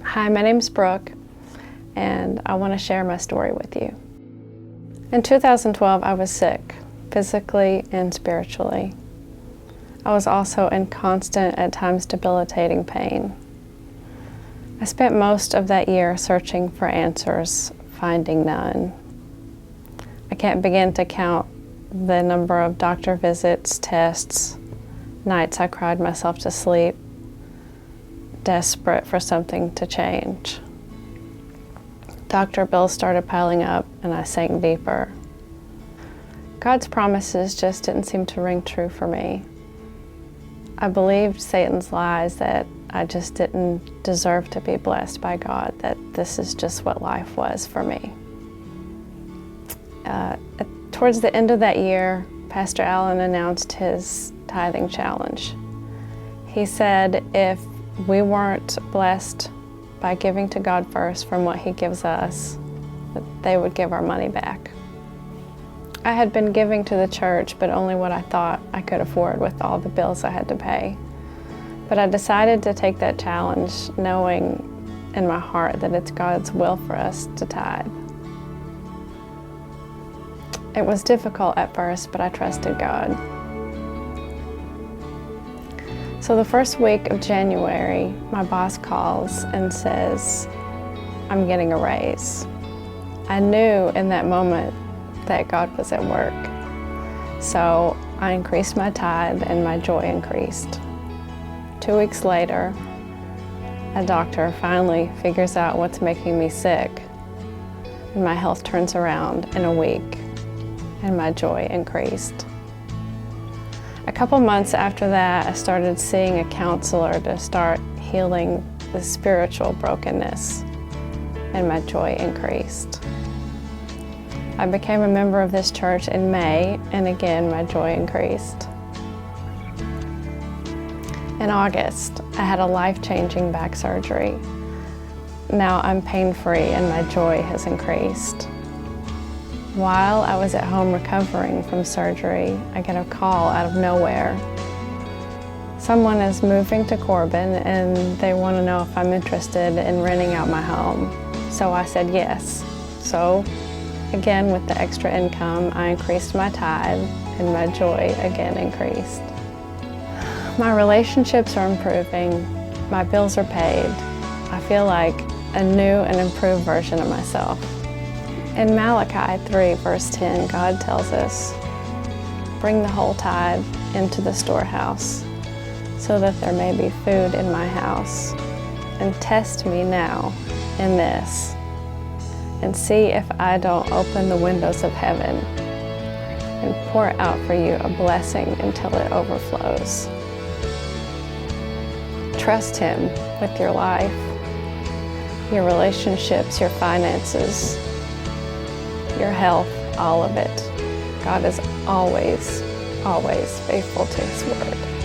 Hi, my name's Brooke, and I want to share my story with you. In 2012, I was sick, physically and spiritually. I was also in constant, at times debilitating pain. I spent most of that year searching for answers, finding none. I can't begin to count the number of doctor visits, tests, nights I cried myself to sleep, desperate for something to change. Doctor bills started piling up and I sank deeper. God's promises just didn't seem to ring true for me. I believed Satan's lies that I just didn't deserve to be blessed by God, that this is just what life was for me. Towards the end of that year, Pastor Allen announced his tithing challenge. He said if we weren't blessed by giving to God first from what He gives us, that they would give our money back. I had been giving to the church, but only what I thought I could afford with all the bills I had to pay. But I decided to take that challenge knowing in my heart that it's God's will for us to tithe. It was difficult at first, but I trusted God. So the first week of January, my boss calls and says, I'm getting a raise. I knew in that moment that God was at work. So I increased my tithe and my joy increased. 2 weeks later, a doctor finally figures out what's making me sick, and my health turns around in a week, and my joy increased. A couple months after that, I started seeing a counselor to start healing the spiritual brokenness, and my joy increased. I became a member of this church in May, and again, my joy increased. In August, I had a life-changing back surgery. Now I'm pain-free and my joy has increased. While I was at home recovering from surgery, I get a call out of nowhere. Someone is moving to Corbin and they want to know if I'm interested in renting out my home. So I said yes. So again, with the extra income, I increased my tithe and my joy again increased. My relationships are improving, my bills are paid. I feel like a new and improved version of myself. In Malachi 3, verse 10, God tells us, bring the whole tithe into the storehouse, so that there may be food in my house. And test me now in this, and see if I don't open the windows of heaven and pour out for you a blessing until it overflows. Trust Him with your life, your relationships, your finances, your health, all of it. God is always, always faithful to His word.